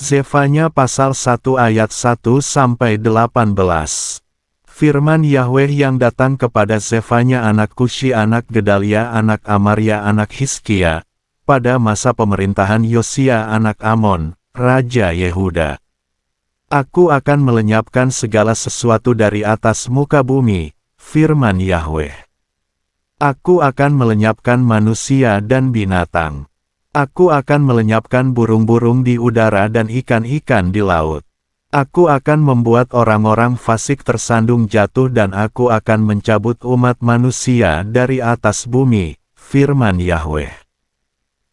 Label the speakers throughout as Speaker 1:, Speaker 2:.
Speaker 1: Zefanya pasal 1 ayat 1-18. Firman Yahweh yang datang kepada Zefanya anak Kushi anak Gedalia anak Amaria anak Hizkia, pada masa pemerintahan Yosia anak Amon, Raja Yehuda. Aku akan melenyapkan segala sesuatu dari atas muka bumi, firman Yahweh. Aku akan melenyapkan manusia dan binatang. Aku akan melenyapkan burung-burung di udara dan ikan-ikan di laut. Aku akan membuat orang-orang fasik tersandung jatuh dan aku akan mencabut umat manusia dari atas bumi, firman Yahweh.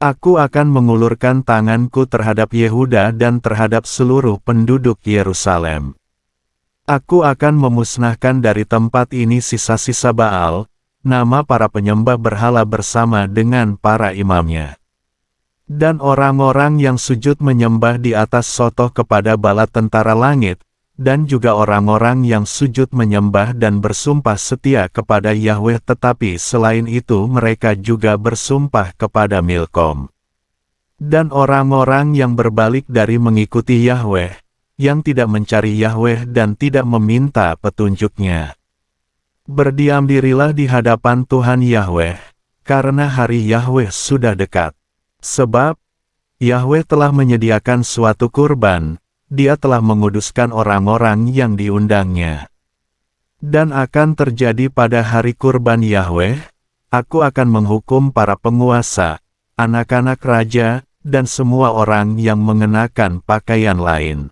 Speaker 1: Aku akan mengulurkan tanganku terhadap Yehuda dan terhadap seluruh penduduk Yerusalem. Aku akan memusnahkan dari tempat ini sisa-sisa Baal, nama para penyembah berhala bersama dengan para imamnya. Dan orang-orang yang sujud menyembah di atas sotoh kepada bala tentara langit, dan juga orang-orang yang sujud menyembah dan bersumpah setia kepada Yahweh tetapi selain itu mereka juga bersumpah kepada Milkom. Dan orang-orang yang berbalik dari mengikuti Yahweh, yang tidak mencari Yahweh dan tidak meminta petunjuknya. Berdiam dirilah di hadapan Tuhan Yahweh, karena hari Yahweh sudah dekat. Sebab, Yahweh telah menyediakan suatu kurban, Dia telah menguduskan orang-orang yang diundangnya. Dan akan terjadi pada hari kurban Yahweh, aku akan menghukum para penguasa, anak-anak raja, dan semua orang yang mengenakan pakaian lain.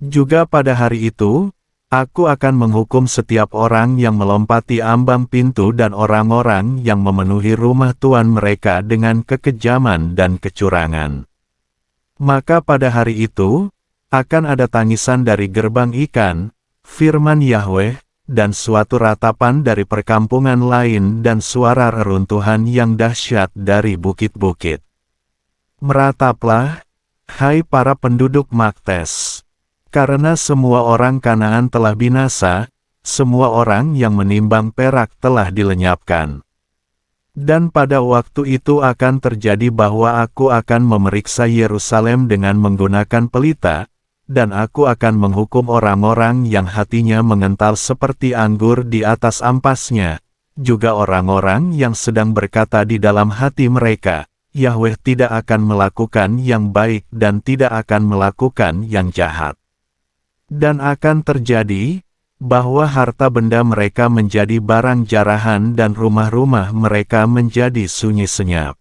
Speaker 1: Juga pada hari itu, aku akan menghukum setiap orang yang melompati ambang pintu dan orang-orang yang memenuhi rumah Tuhan mereka dengan kekejaman dan kecurangan. Maka pada hari itu, akan ada tangisan dari gerbang ikan, firman Yahweh, dan suatu ratapan dari perkampungan lain dan suara reruntuhan yang dahsyat dari bukit-bukit. Merataplah, hai para penduduk Maktes. Karena semua orang Kanaan telah binasa, semua orang yang menimbang perak telah dilenyapkan. Dan pada waktu itu akan terjadi bahwa aku akan memeriksa Yerusalem dengan menggunakan pelita, dan aku akan menghukum orang-orang yang hatinya mengental seperti anggur di atas ampasnya, juga orang-orang yang sedang berkata di dalam hati mereka, Yahweh tidak akan melakukan yang baik dan tidak akan melakukan yang jahat. Dan akan terjadi, bahwa harta benda mereka menjadi barang jarahan dan rumah-rumah mereka menjadi sunyi senyap.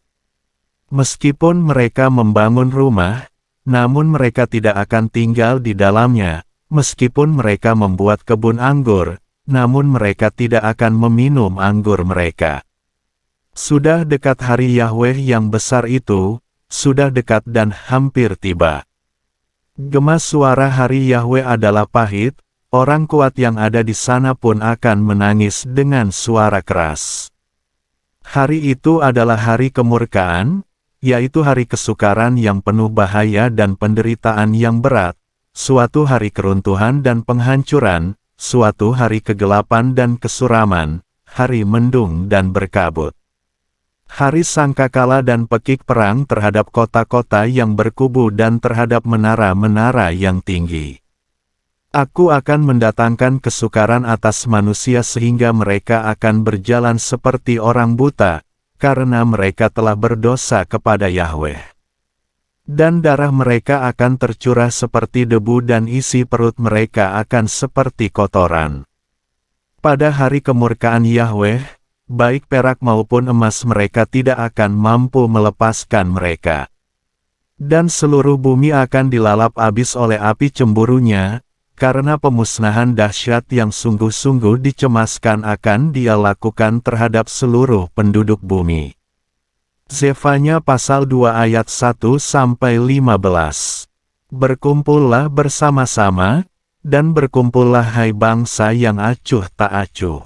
Speaker 1: Meskipun mereka membangun rumah, namun mereka tidak akan tinggal di dalamnya, meskipun mereka membuat kebun anggur, namun mereka tidak akan meminum anggur mereka. Sudah dekat hari Yahweh yang besar itu, sudah dekat dan hampir tiba. Gema suara hari Yahweh adalah pahit, orang kuat yang ada di sana pun akan menangis dengan suara keras. Hari itu adalah hari kemurkaan, yaitu hari kesukaran yang penuh bahaya dan penderitaan yang berat, suatu hari keruntuhan dan penghancuran, suatu hari kegelapan dan kesuraman, hari mendung dan berkabut. Hari sangkakala dan pekik perang terhadap kota-kota yang berkubu dan terhadap menara-menara yang tinggi. Aku akan mendatangkan kesukaran atas manusia sehingga mereka akan berjalan seperti orang buta, karena mereka telah berdosa kepada Yahweh. Dan darah mereka akan tercurah seperti debu dan isi perut mereka akan seperti kotoran. Pada hari kemurkaan Yahweh, baik perak maupun emas mereka tidak akan mampu melepaskan mereka. Dan seluruh bumi akan dilalap habis oleh api cemburunya, karena pemusnahan dahsyat yang sungguh-sungguh dicemaskan akan Dia lakukan terhadap seluruh penduduk bumi. Zefanya pasal 2 ayat 1-15. Berkumpullah bersama-sama, dan berkumpullah hai bangsa yang acuh tak acuh.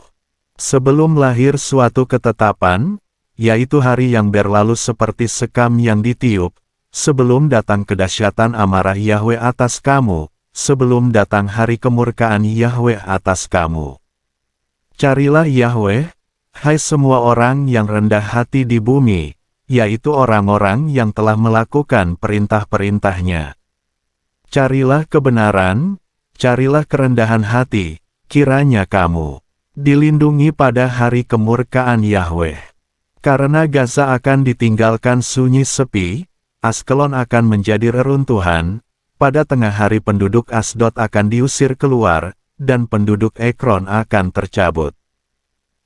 Speaker 1: Sebelum lahir suatu ketetapan, yaitu hari yang berlalu seperti sekam yang ditiup, sebelum datang kedahsyatan amarah Yahweh atas kamu, sebelum datang hari kemurkaan Yahweh atas kamu. Carilah Yahweh, hai semua orang yang rendah hati di bumi, yaitu orang-orang yang telah melakukan perintah-perintahnya. Carilah kebenaran, carilah kerendahan hati, kiranya kamu dilindungi pada hari kemurkaan Yahweh. Karena Gaza akan ditinggalkan sunyi sepi, Askelon akan menjadi reruntuhan, pada tengah hari penduduk Asdod akan diusir keluar, dan penduduk Ekron akan tercabut.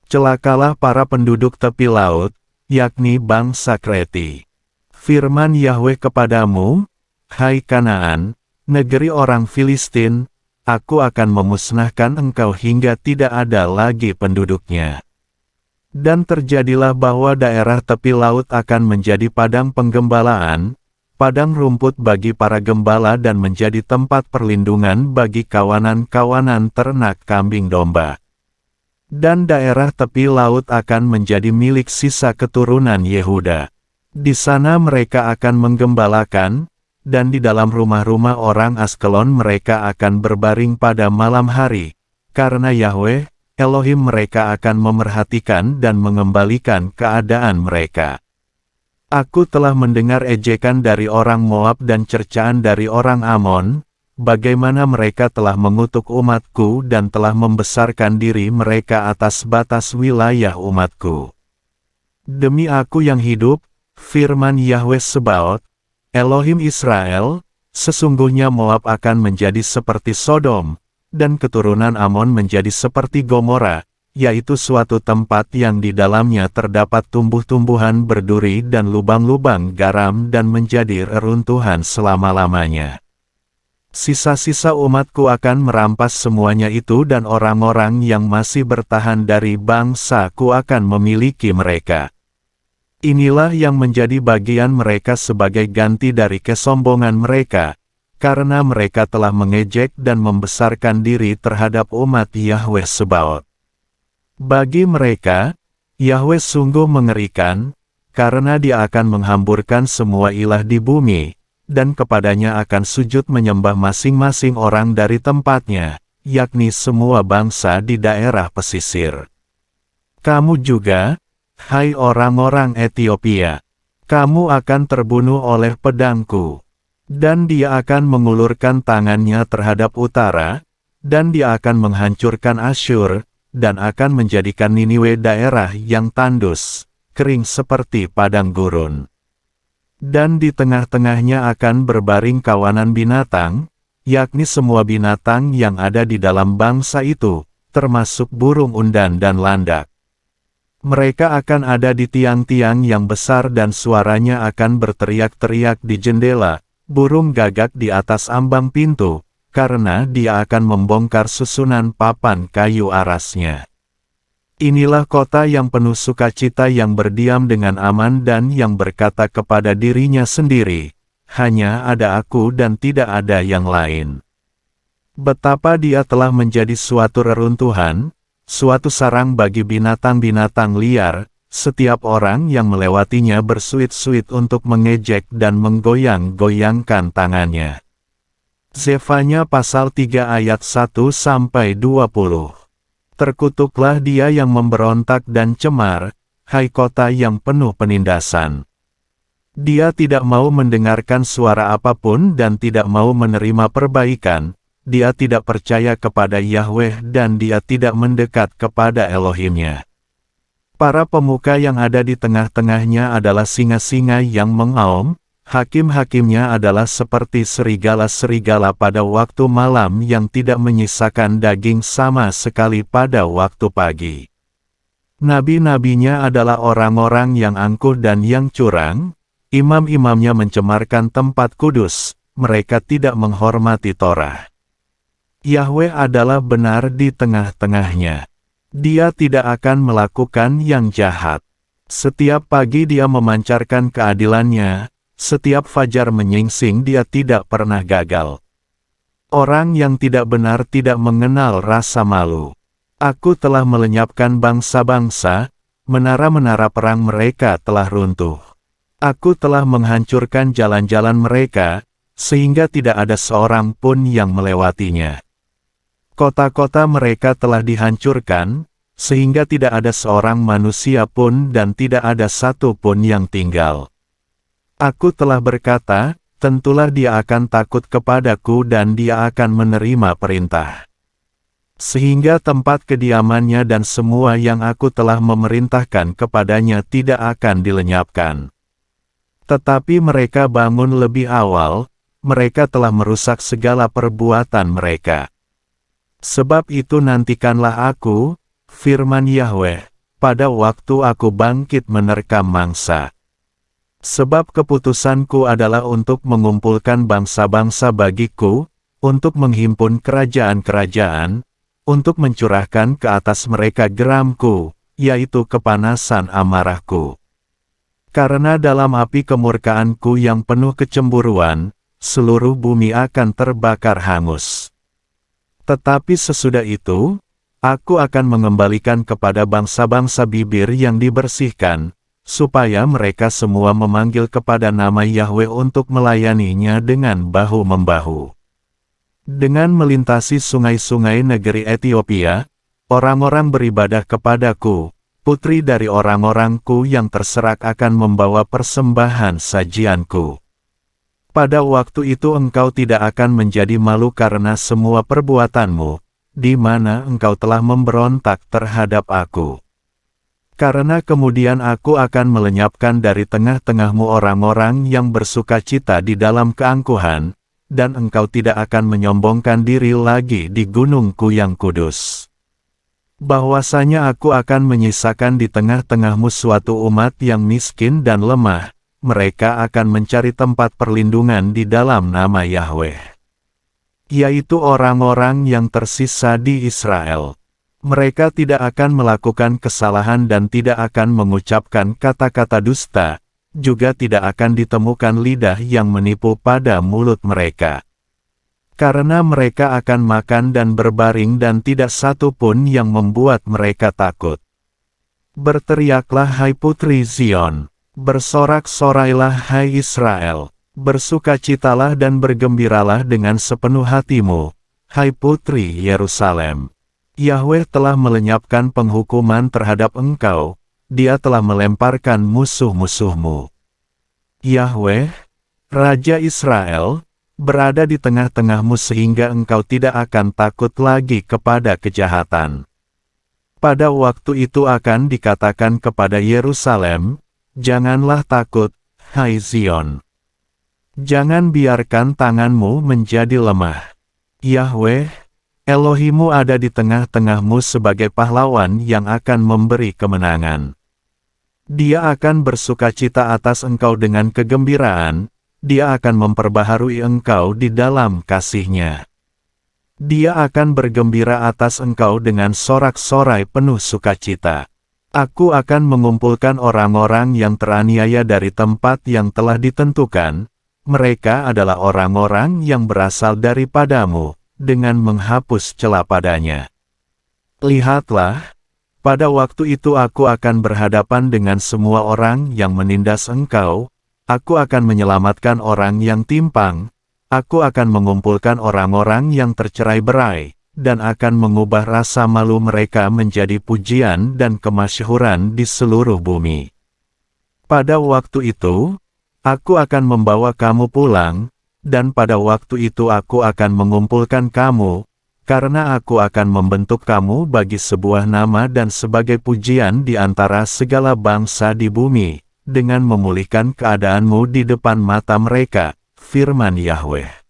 Speaker 1: Celakalah para penduduk tepi laut, yakni bangsa Kreti. Firman Yahweh kepadamu, hai Kanaan, negeri orang Filistin, aku akan memusnahkan engkau hingga tidak ada lagi penduduknya. Dan terjadilah bahwa daerah tepi laut akan menjadi padang penggembalaan, padang rumput bagi para gembala dan menjadi tempat perlindungan bagi kawanan-kawanan ternak kambing domba. Dan daerah tepi laut akan menjadi milik sisa keturunan Yehuda. Di sana mereka akan menggembalakan, dan di dalam rumah-rumah orang Askelon mereka akan berbaring pada malam hari, karena Yahweh, Elohim mereka akan memerhatikan dan mengembalikan keadaan mereka. Aku telah mendengar ejekan dari orang Moab dan cercaan dari orang Amon, bagaimana mereka telah mengutuk umatku dan telah membesarkan diri mereka atas batas wilayah umatku. Demi aku yang hidup, firman Yahweh Sebaot, Elohim Israel, sesungguhnya Moab akan menjadi seperti Sodom, dan keturunan Amon menjadi seperti Gomora, yaitu suatu tempat yang di dalamnya terdapat tumbuh-tumbuhan berduri dan lubang-lubang garam dan menjadi reruntuhan selama-lamanya. Sisa-sisa umatku akan merampas semuanya itu dan orang-orang yang masih bertahan dari bangsaku akan memiliki mereka. Inilah yang menjadi bagian mereka sebagai ganti dari kesombongan mereka, karena mereka telah mengejek dan membesarkan diri terhadap umat Yahweh Sebaot. Bagi mereka, Yahweh sungguh mengerikan, karena Dia akan menghamburkan semua ilah di bumi, dan kepadanya akan sujud menyembah masing-masing orang dari tempatnya, yakni semua bangsa di daerah pesisir. Kamu juga, hai orang-orang Etiopia, kamu akan terbunuh oleh pedangku. Dan Dia akan mengulurkan tangannya terhadap utara, dan Dia akan menghancurkan Asyur, dan akan menjadikan Niniwe daerah yang tandus, kering seperti padang gurun. Dan di tengah-tengahnya akan berbaring kawanan binatang, yakni semua binatang yang ada di dalam bangsa itu, termasuk burung undan dan landak. Mereka akan ada di tiang-tiang yang besar dan suaranya akan berteriak-teriak di jendela, burung gagak di atas ambang pintu, karena Dia akan membongkar susunan papan kayu arasnya. Inilah kota yang penuh sukacita yang berdiam dengan aman dan yang berkata kepada dirinya sendiri, hanya ada aku dan tidak ada yang lain. Betapa dia telah menjadi suatu reruntuhan, suatu sarang bagi binatang-binatang liar, setiap orang yang melewatinya bersuit-suit untuk mengejek dan menggoyang-goyangkan tangannya. Zefanya pasal 3 ayat 1-20. Terkutuklah dia yang memberontak dan cemar, hai kota yang penuh penindasan. Dia tidak mau mendengarkan suara apapun dan tidak mau menerima perbaikan, dia tidak percaya kepada Yahweh dan dia tidak mendekat kepada Elohimnya. Para pemuka yang ada di tengah-tengahnya adalah singa-singa yang mengaum, hakim-hakimnya adalah seperti serigala-serigala pada waktu malam yang tidak menyisakan daging sama sekali pada waktu pagi. Nabi-nabinya adalah orang-orang yang angkuh dan yang curang, imam-imamnya mencemarkan tempat kudus, mereka tidak menghormati Torah. Yahweh adalah benar di tengah-tengahnya. Dia tidak akan melakukan yang jahat. Setiap pagi dia memancarkan keadilannya, setiap fajar menyingsing dia tidak pernah gagal. Orang yang tidak benar tidak mengenal rasa malu. Aku telah melenyapkan bangsa-bangsa, menara-menara perang mereka telah runtuh. Aku telah menghancurkan jalan-jalan mereka, sehingga tidak ada seorang pun yang melewatinya. Kota-kota mereka telah dihancurkan, sehingga tidak ada seorang manusia pun dan tidak ada satu pun yang tinggal. Aku telah berkata, tentulah dia akan takut kepadaku dan dia akan menerima perintah. Sehingga tempat kediamannya dan semua yang aku telah memerintahkan kepadanya tidak akan dilenyapkan. Tetapi mereka bangun lebih awal, mereka telah merusak segala perbuatan mereka. Sebab itu nantikanlah aku, firman Yahweh, pada waktu aku bangkit menerkam mangsa. Sebab keputusanku adalah untuk mengumpulkan bangsa-bangsa bagiku, untuk menghimpun kerajaan-kerajaan, untuk mencurahkan ke atas mereka geramku, yaitu kepanasan amarahku. Karena dalam api kemurkaanku yang penuh kecemburuan, seluruh bumi akan terbakar hangus. Tetapi sesudah itu, aku akan mengembalikan kepada bangsa-bangsa bibir yang dibersihkan, supaya mereka semua memanggil kepada nama Yahweh untuk melayaninya dengan bahu-membahu. Dengan melintasi sungai-sungai negeri Etiopia, orang-orang beribadah kepadaku, putri dari orang-orangku yang terserak akan membawa persembahan sajianku. Pada waktu itu engkau tidak akan menjadi malu karena semua perbuatanmu, di mana engkau telah memberontak terhadap aku. Karena kemudian aku akan melenyapkan dari tengah-tengahmu orang-orang yang bersukacita di dalam keangkuhan, dan engkau tidak akan menyombongkan diri lagi di gunungku yang kudus. Bahwasanya aku akan menyisakan di tengah-tengahmu suatu umat yang miskin dan lemah, mereka akan mencari tempat perlindungan di dalam nama Yahweh. Yaitu orang-orang yang tersisa di Israel. Mereka tidak akan melakukan kesalahan dan tidak akan mengucapkan kata-kata dusta, juga tidak akan ditemukan lidah yang menipu pada mulut mereka. Karena mereka akan makan dan berbaring dan tidak satu pun yang membuat mereka takut. Berteriaklah hai putri Zion, bersorak-sorailah hai Israel, bersukacitalah dan bergembiralah dengan sepenuh hatimu, hai putri Yerusalem. Yahweh telah melenyapkan penghukuman terhadap engkau, Dia telah melemparkan musuh-musuhmu. Yahweh, Raja Israel, berada di tengah-tengahmu sehingga engkau tidak akan takut lagi kepada kejahatan. Pada waktu itu akan dikatakan kepada Yerusalem, janganlah takut, hai Zion. Jangan biarkan tanganmu menjadi lemah. Yahweh, Elohimu ada di tengah-tengahmu sebagai pahlawan yang akan memberi kemenangan. Dia akan bersukacita atas engkau dengan kegembiraan, Dia akan memperbaharui engkau di dalam kasih-Nya. Dia akan bergembira atas engkau dengan sorak-sorai penuh sukacita. Aku akan mengumpulkan orang-orang yang teraniaya dari tempat yang telah ditentukan, mereka adalah orang-orang yang berasal daripadamu, dengan menghapus celah padanya. Lihatlah, pada waktu itu aku akan berhadapan dengan semua orang yang menindas engkau, aku akan menyelamatkan orang yang timpang, aku akan mengumpulkan orang-orang yang tercerai-berai, dan akan mengubah rasa malu mereka menjadi pujian dan kemasyhuran di seluruh bumi. Pada waktu itu, aku akan membawa kamu pulang, dan pada waktu itu aku akan mengumpulkan kamu, karena aku akan membentuk kamu bagi sebuah nama dan sebagai pujian di antara segala bangsa di bumi, dengan memulihkan keadaanmu di depan mata mereka, firman Yahweh.